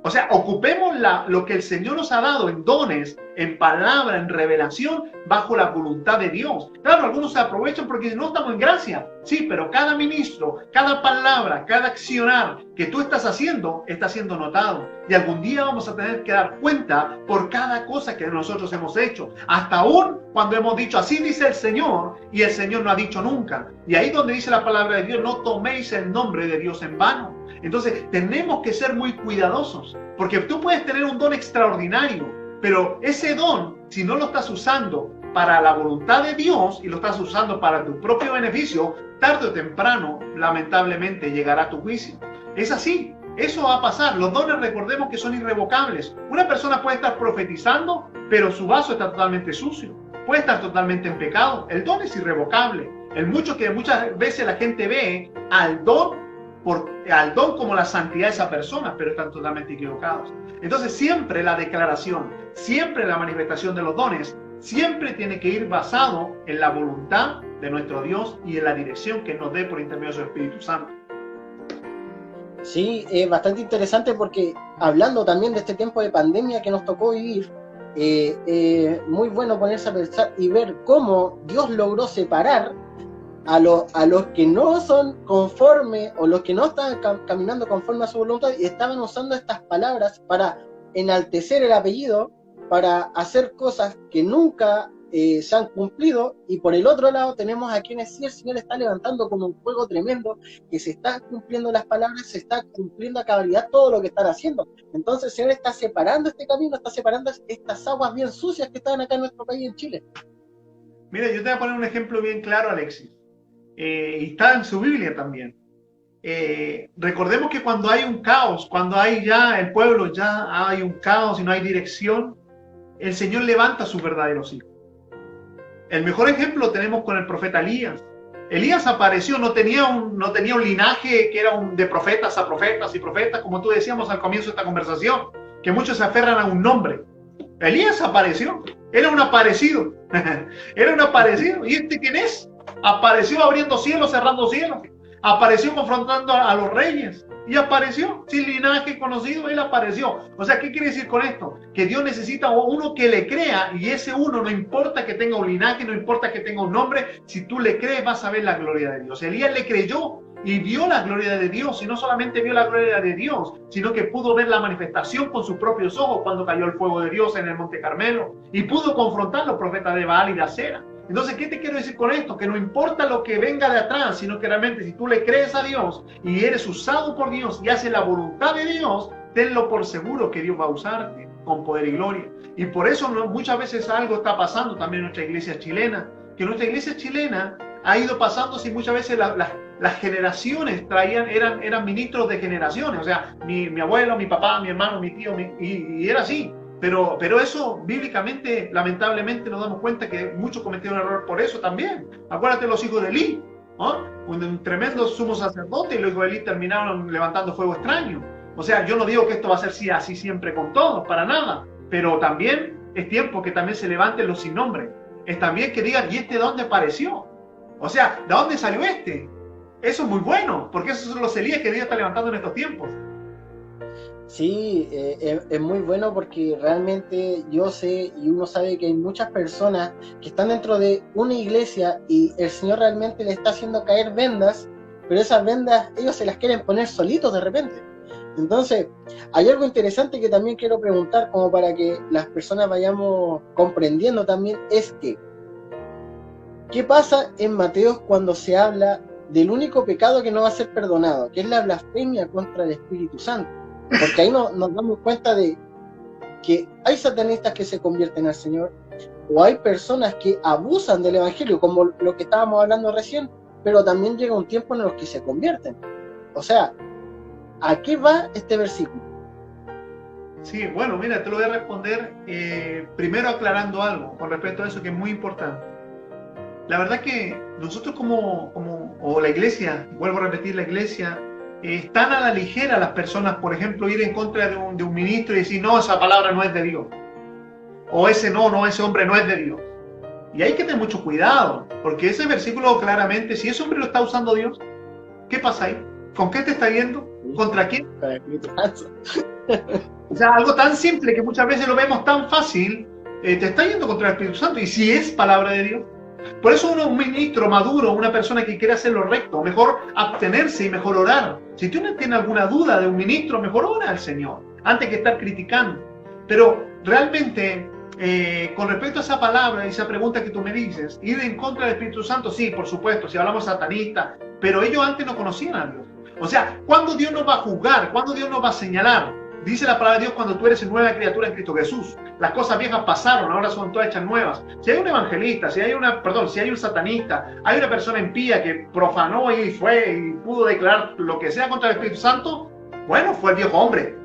O sea, ocupemos lo que el Señor nos ha dado en dones, en palabra, en revelación, bajo la voluntad de Dios. Claro, algunos se aprovechan porque no estamos en gracia. Sí, pero cada ministro, cada palabra, cada accionar que tú estás haciendo, está siendo notado. Y algún día vamos a tener que dar cuenta por cada cosa que nosotros hemos hecho. Hasta aún cuando hemos dicho, así dice el Señor, y el Señor no ha dicho nunca. Y ahí donde dice la palabra de Dios, no toméis el nombre de Dios en vano. Entonces tenemos que ser muy cuidadosos, porque tú puedes tener un don extraordinario, Pero ese don, si no lo estás usando para la voluntad de Dios y lo estás usando para tu propio beneficio, tarde o temprano, lamentablemente, llegará a tu juicio. Es así, eso va a pasar. Los dones, recordemos que son irrevocables. Una persona puede estar profetizando, pero su vaso está totalmente sucio. Puede estar totalmente en pecado. El don es irrevocable. El mucho que muchas veces la gente ve al don como la santidad de esa persona, pero están totalmente equivocados. Entonces siempre la declaración, siempre la manifestación de los dones, siempre tiene que ir basado en la voluntad de nuestro Dios y en la dirección que nos dé por intermedio del Espíritu Santo. Sí, es bastante interesante porque hablando también de este tiempo de pandemia que nos tocó vivir, muy bueno ponerse a pensar y ver cómo Dios logró separar a los que no son conforme o los que no están caminando conforme a su voluntad y estaban usando estas palabras para enaltecer el apellido, para hacer cosas que nunca se han cumplido, y por el otro lado tenemos a quienes sí el Señor está levantando como un fuego tremendo, que se están cumpliendo las palabras, se está cumpliendo a cabalidad todo lo que están haciendo. Entonces el Señor está separando este camino, está separando estas aguas bien sucias que están acá en nuestro país, en Chile. Mira, yo te voy a poner un ejemplo bien claro, Alexis, y está en su Biblia también. Recordemos que cuando hay un caos, cuando hay ya el pueblo, ya hay un caos y no hay dirección, el Señor levanta a sus verdaderos hijos. El mejor ejemplo lo tenemos con el profeta Elías. Elías apareció, no tenía un linaje que era de profetas a profetas y profetas, como tú decíamos al comienzo de esta conversación, que muchos se aferran a un nombre. Elías apareció, era un aparecido, era un aparecido. ¿Y este quién es? Apareció abriendo cielos, cerrando cielos, apareció confrontando a los reyes, y apareció, sin linaje conocido, él apareció. O sea, ¿qué quiere decir con esto? Que Dios necesita uno que le crea, y ese uno, no importa que tenga un linaje, no importa que tenga un nombre, si tú le crees vas a ver la gloria de Dios. Elías le creyó y vio la gloria de Dios, y no solamente vio la gloria de Dios, sino que pudo ver la manifestación con sus propios ojos cuando cayó el fuego de Dios en el Monte Carmelo, y pudo confrontar a los profetas de Baal y de Acera. Entonces, ¿qué te quiero decir con esto? Que no importa lo que venga de atrás, sino que realmente si tú le crees a Dios y eres usado por Dios y haces la voluntad de Dios, tenlo por seguro que Dios va a usarte con poder y gloria. Y por eso muchas veces algo está pasando también en nuestra iglesia chilena, que nuestra iglesia chilena ha ido pasando si muchas veces las generaciones eran ministros de generaciones, o sea, mi abuelo, mi papá, mi hermano, mi tío, y era así. Pero eso, bíblicamente, lamentablemente, nos damos cuenta que muchos cometieron error por eso también. Acuérdate los hijos de Elí, ¿no? Un tremendo sumo sacerdote, y los hijos de Elí terminaron levantando fuego extraño. O sea, yo no digo que esto va a ser así siempre con todos, para nada. Pero también es tiempo que también se levanten los sin nombre. Es también que digan, ¿y este de dónde apareció? O sea, ¿de dónde salió este? Eso es muy bueno, porque esos son los Elías que Dios está levantando en estos tiempos. Sí, es muy bueno porque realmente yo sé y uno sabe que hay muchas personas que están dentro de una iglesia y el Señor realmente le está haciendo caer vendas, pero esas vendas ellos se las quieren poner solitos de repente. Entonces, hay algo interesante que también quiero preguntar como para que las personas vayamos comprendiendo también, es que ¿qué pasa en Mateo cuando se habla del único pecado que no va a ser perdonado, que es la blasfemia contra el Espíritu Santo? Porque ahí nos damos cuenta de que hay satanistas que se convierten al Señor, o hay personas que abusan del Evangelio, como lo que estábamos hablando recién, pero también llega un tiempo en los que se convierten. O sea, ¿a qué va este versículo? Sí, bueno, mira, te lo voy a responder primero aclarando algo con respecto a eso que es muy importante. La verdad que nosotros o la iglesia, vuelvo a repetir, la iglesia, están a la ligera las personas, por ejemplo, ir en contra de un ministro y decir, no, esa palabra no es de Dios. O ese hombre no es de Dios. Y hay que tener mucho cuidado, porque ese versículo claramente, si ese hombre lo está usando Dios, ¿qué pasa ahí? ¿Con qué te está yendo? ¿Contra quién? O sea, algo tan simple que muchas veces lo vemos tan fácil, te está yendo contra el Espíritu Santo. Y si es palabra de Dios. Por eso un ministro maduro, una persona que quiere hacer lo recto, mejor abstenerse y mejor orar. Si tú no tienes alguna duda de un ministro, mejor ora al Señor, antes que estar criticando. Pero realmente, con respecto a esa palabra y esa pregunta que tú me dices, ir en contra del Espíritu Santo, sí, por supuesto, si hablamos satanista, pero ellos antes no conocían a Dios. O sea, ¿cuándo Dios nos va a juzgar? ¿Cuándo Dios nos va a señalar? Dice la palabra de Dios cuando tú eres nueva criatura en Cristo Jesús. las cosas viejas pasaron, ahora son todas hechas nuevas. Si hay un evangelista, si hay un satanista, hay una persona impía que profanó y fue y pudo declarar lo que sea contra el Espíritu Santo, bueno, fue el viejo hombre.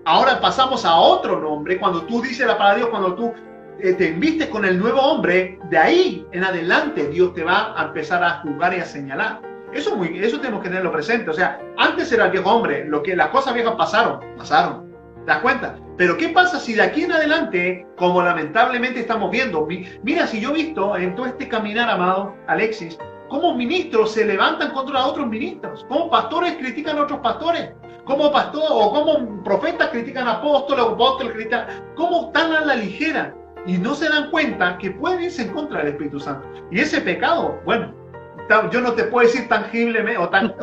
Ahora pasamos a otro nombre. Cuando tú dices la palabra de Dios, cuando tú te envistes con el nuevo hombre, de ahí en adelante Dios te va a empezar a juzgar y a señalar. Eso tenemos que tenerlo presente. O sea, antes era el viejo hombre, las cosas viejas pasaron. ¿Te das cuenta? Pero ¿qué pasa si de aquí en adelante, como lamentablemente estamos viendo, mira, si yo he visto en todo este caminar, amado Alexis, cómo ministros se levantan contra otros ministros, cómo pastores critican a otros pastores, cómo profetas critican a apóstoles critican, cómo están a la ligera y no se dan cuenta que pueden irse en contra del Espíritu Santo. Y ese pecado, bueno, yo no te puedo decir tangiblemente o tan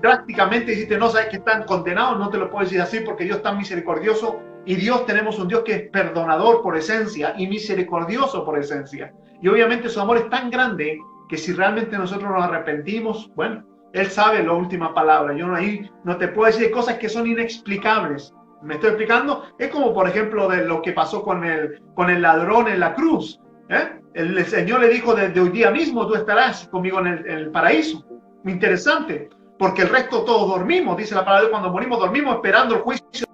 drásticamente decirte, no sabes que están condenados, no te lo puedo decir así porque Dios es tan misericordioso y tenemos un Dios que es perdonador por esencia y misericordioso por esencia. Y obviamente su amor es tan grande que si realmente nosotros nos arrepentimos, bueno, Él sabe la última palabra. Yo ahí no te puedo decir cosas que son inexplicables. ¿Me estoy explicando? Es como, por ejemplo, de lo que pasó con el ladrón en la cruz. El Señor le dijo, desde hoy día mismo tú estarás conmigo en el paraíso. Interesante, porque el resto todos dormimos. Dice la palabra de Dios, cuando morimos dormimos esperando el juicio.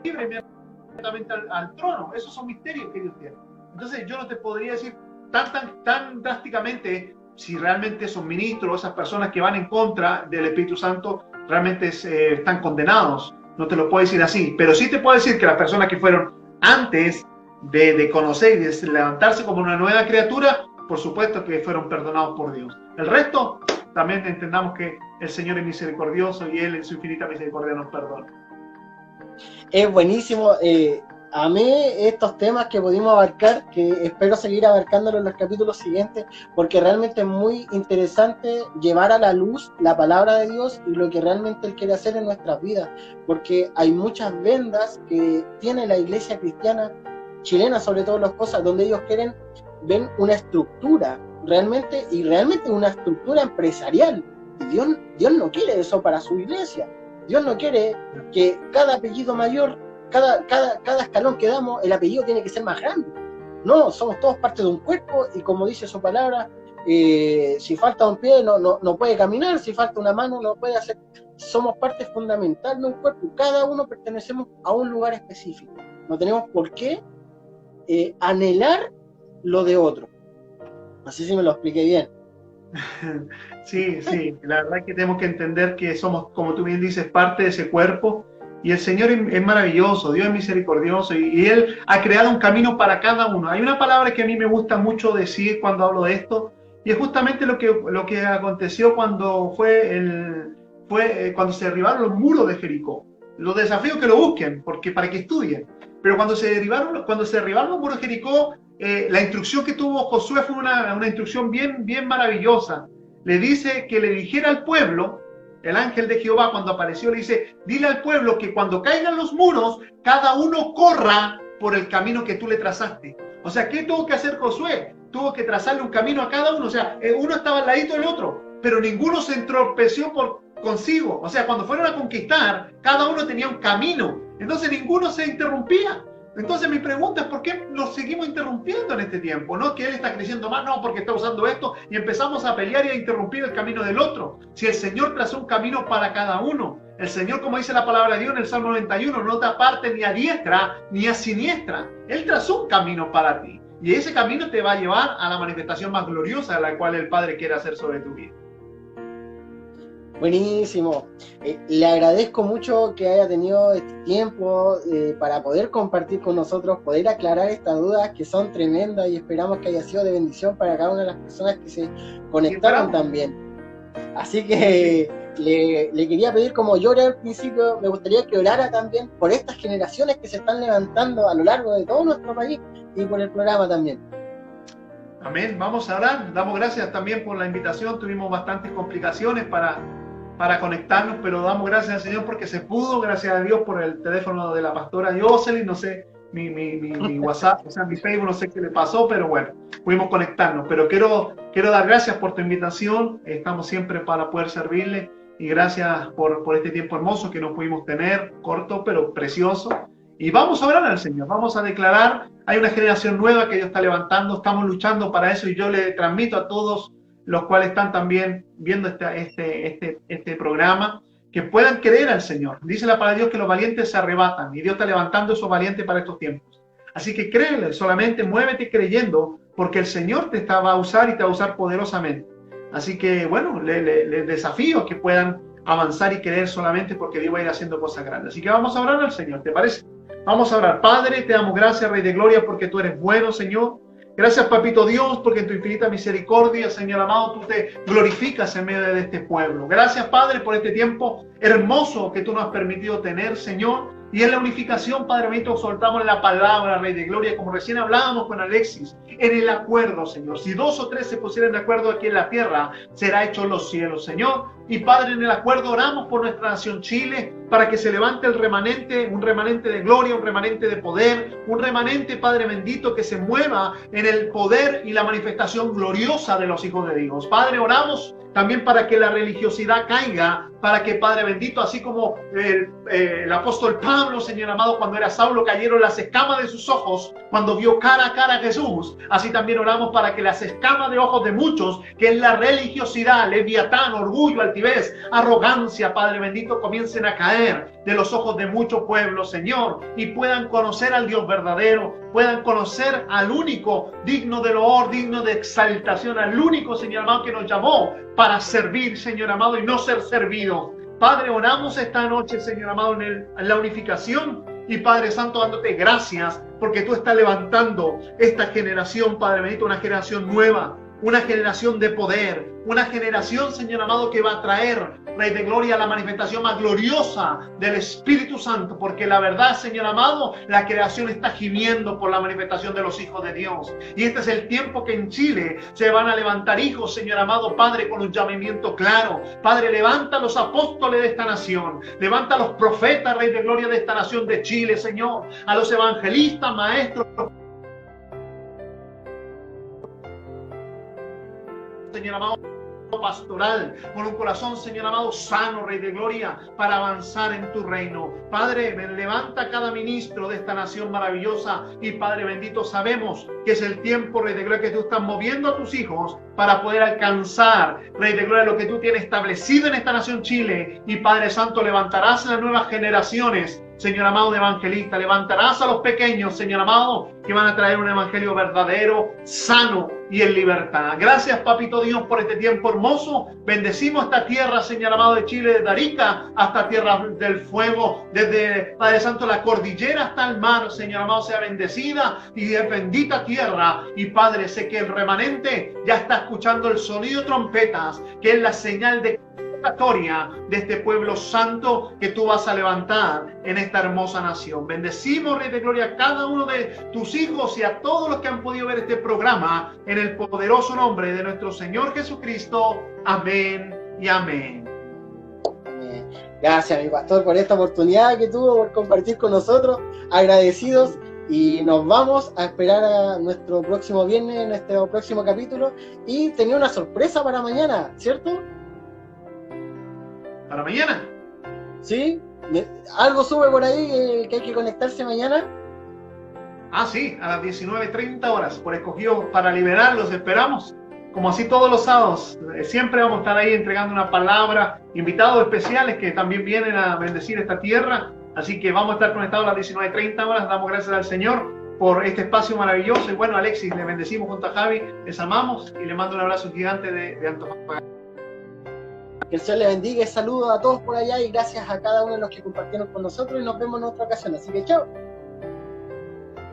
Inmediatamente al trono. Esos son misterios que Dios tiene. Entonces yo no te podría decir tan drásticamente si realmente esos ministros, esas personas que van en contra del Espíritu Santo, realmente están condenados. No te lo puedo decir así, pero sí te puedo decir que las personas que fueron antes de conocer y de levantarse como una nueva criatura, por supuesto que fueron perdonados por Dios. El resto, también entendamos que el Señor es misericordioso y Él en su infinita misericordia nos perdona. Es buenísimo. Amé estos temas que pudimos abarcar, que espero seguir abarcándolos en los capítulos siguientes, porque realmente es muy interesante llevar a la luz la palabra de Dios y lo que realmente Él quiere hacer en nuestras vidas, porque hay muchas vendas que tiene la iglesia cristiana chilena, sobre todo las cosas, donde ellos ven una estructura, realmente una estructura empresarial, y Dios no quiere eso para su iglesia. Dios no quiere que cada apellido mayor, cada escalón que damos, el apellido tiene que ser más grande. No, somos todos parte de un cuerpo y como dice su palabra, si falta un pie no puede caminar, si falta una mano no puede hacer. Somos parte fundamental de un cuerpo, cada uno pertenecemos a un lugar específico. No tenemos por qué anhelar lo de otro. No sé si me lo expliqué bien. Sí, la verdad es que tenemos que entender que somos, como tú bien dices, parte de ese cuerpo y el Señor es maravilloso, Dios es misericordioso y Él ha creado un camino para cada uno. Hay una palabra que a mí me gusta mucho decir cuando hablo de esto y es justamente lo que aconteció cuando cuando se derribaron los muros de Jericó. Los desafío que lo busquen para que estudien, pero cuando se derribaron los muros de Jericó, la instrucción que tuvo Josué fue una instrucción bien maravillosa. Le dice que le dijera al pueblo, el ángel de Jehová cuando apareció le dice, dile al pueblo que cuando caigan los muros, cada uno corra por el camino que tú le trazaste. O sea, ¿qué tuvo que hacer Josué? Tuvo que trazarle un camino a cada uno. O sea, uno estaba al ladito del otro, pero ninguno se entorpeció consigo. O sea, cuando fueron a conquistar, cada uno tenía un camino. Entonces ninguno se interrumpía. Entonces mi pregunta es ¿por qué nos seguimos interrumpiendo en este tiempo? No que él está creciendo más, no, porque está usando esto y empezamos a pelear y a interrumpir el camino del otro. Si el Señor trazó un camino para cada uno, el Señor, como dice la palabra de Dios en el Salmo 91, no te aparte ni a diestra ni a siniestra. Él trazó un camino para ti y ese camino te va a llevar a la manifestación más gloriosa de la cual el Padre quiere hacer sobre tu vida. Buenísimo. Le agradezco mucho que haya tenido este tiempo para poder compartir con nosotros, poder aclarar estas dudas que son tremendas y esperamos que haya sido de bendición para cada una de las personas que se conectaron también. Así que le quería pedir, como yo oré al principio, me gustaría que orara también por estas generaciones que se están levantando a lo largo de todo nuestro país y por el programa también. Amén, vamos a orar. Damos gracias también por la invitación. Tuvimos bastantes complicaciones para conectarnos, pero damos gracias al Señor porque se pudo, gracias a Dios por el teléfono de la pastora Jocelyn, no sé, mi WhatsApp, o sea, mi Facebook, no sé qué le pasó, pero bueno, pudimos conectarnos. Pero quiero dar gracias por tu invitación, estamos siempre para poder servirle y gracias por este tiempo hermoso que no pudimos tener, corto pero precioso. Y vamos a orar al Señor, vamos a declarar, hay una generación nueva que Dios está levantando, estamos luchando para eso y yo le transmito a todos los cuales están también viendo este programa, que puedan creer al Señor. Dice la palabra de Dios que los valientes se arrebatan y Dios está levantando esos valientes para estos tiempos. Así que créele, solamente muévete creyendo, porque el Señor te va a usar y te va a usar poderosamente. Así que, bueno, les desafío que puedan avanzar y creer solamente porque Dios va a ir haciendo cosas grandes. Así que vamos a orar al Señor, ¿te parece? Vamos a orar. Padre, te damos gracias, Rey de Gloria, porque tú eres bueno, Señor. Gracias, Papito Dios, porque en tu infinita misericordia, Señor amado, tú te glorificas en medio de este pueblo. Gracias, Padre, por este tiempo hermoso que tú nos has permitido tener, Señor. Y en la unificación, Padre bendito, soltamos la palabra, Rey de Gloria, como recién hablábamos con Alexis, en el acuerdo, Señor. Si 2 o 3 se pusieran de acuerdo aquí en la tierra, será hecho en los cielos, Señor. Y Padre, en el acuerdo oramos por nuestra nación Chile, para que se levante el remanente, un remanente de gloria, un remanente de poder, un remanente, Padre bendito, que se mueva en el poder y la manifestación gloriosa de los hijos de Dios. Padre, oramos también para que la religiosidad caiga, para que, Padre bendito, así como el apóstol Pablo, Señor amado, cuando era Saulo, cayeron las escamas de sus ojos, cuando vio cara a cara a Jesús, así también oramos para que las escamas de ojos de muchos, que es la religiosidad, leviatán, orgullo, altivez, arrogancia, Padre bendito, comiencen a caer de los ojos de muchos pueblos, Señor, y puedan conocer al Dios verdadero, puedan conocer al único digno de loor, digno de exaltación, al único, Señor amado, que nos llamó para servir, Señor amado, y no ser servido. Padre, oramos esta noche, Señor amado, en la unificación, y Padre Santo, dándote gracias porque tú estás levantando esta generación, Padre bendito, una generación nueva, una generación de poder, una generación, Señor amado, que va a traer, Rey de Gloria, la manifestación más gloriosa del Espíritu Santo, porque la verdad, Señor amado, la creación está gimiendo por la manifestación de los hijos de Dios. Y este es el tiempo que en Chile se van a levantar hijos, Señor amado, Padre, con un llamamiento claro. Padre, levanta a los apóstoles de esta nación, levanta a los profetas, Rey de Gloria, de esta nación de Chile, Señor, a los evangelistas, maestros, Señor amado, pastoral, con un corazón, Señor amado, sano, Rey de Gloria, para avanzar en tu reino. Padre, levanta a cada ministro de esta nación maravillosa y Padre bendito, sabemos que es el tiempo, Rey de Gloria, que tú estás moviendo a tus hijos para poder alcanzar, Rey de Gloria, lo que tú tienes establecido en esta nación Chile. Y Padre Santo, levantarás a las nuevas generaciones, Señor amado, de evangelistas, levantarás a los pequeños, Señor amado, que van a traer un evangelio verdadero, sano y en libertad. Gracias, Papito Dios, por este tiempo hermoso. Bendecimos esta tierra, Señor amado, de Chile, desde Arica hasta Tierra del Fuego, desde, Padre Santo, la cordillera hasta el mar, Señor amado, sea bendecida y de bendita tierra. Y Padre, sé que el remanente ya está escuchando el sonido de trompetas, que es la señal de este pueblo santo que tú vas a levantar en esta hermosa nación. Bendecimos, Rey de Gloria, a cada uno de tus hijos y a todos los que han podido ver este programa en el poderoso nombre de nuestro Señor Jesucristo. Amén y amén. Gracias, mi pastor, por esta oportunidad que tuvo por compartir con nosotros. Agradecidos, y nos vamos a esperar a nuestro próximo viernes, nuestro próximo capítulo, y tenía una sorpresa para mañana, ¿cierto? ¿Para mañana? Sí, algo sube por ahí que hay que conectarse mañana. Ah, sí, a las 19:30 horas, por escogidos para liberar, los esperamos. Como así todos los sábados, siempre vamos a estar ahí entregando una palabra, invitados especiales que también vienen a bendecir esta tierra. Así que vamos a estar conectados a las 19:30 horas. Damos gracias al Señor por este espacio maravilloso. Y bueno, Alexis, le bendecimos junto a Javi, les amamos y le mando un abrazo gigante de Antofagasta. Que el Señor les bendiga, saludos a todos por allá y gracias a cada uno de los que compartieron con nosotros y nos vemos en otra ocasión. Así que chao.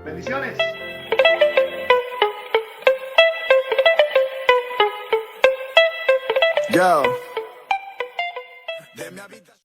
Bendiciones. Yo.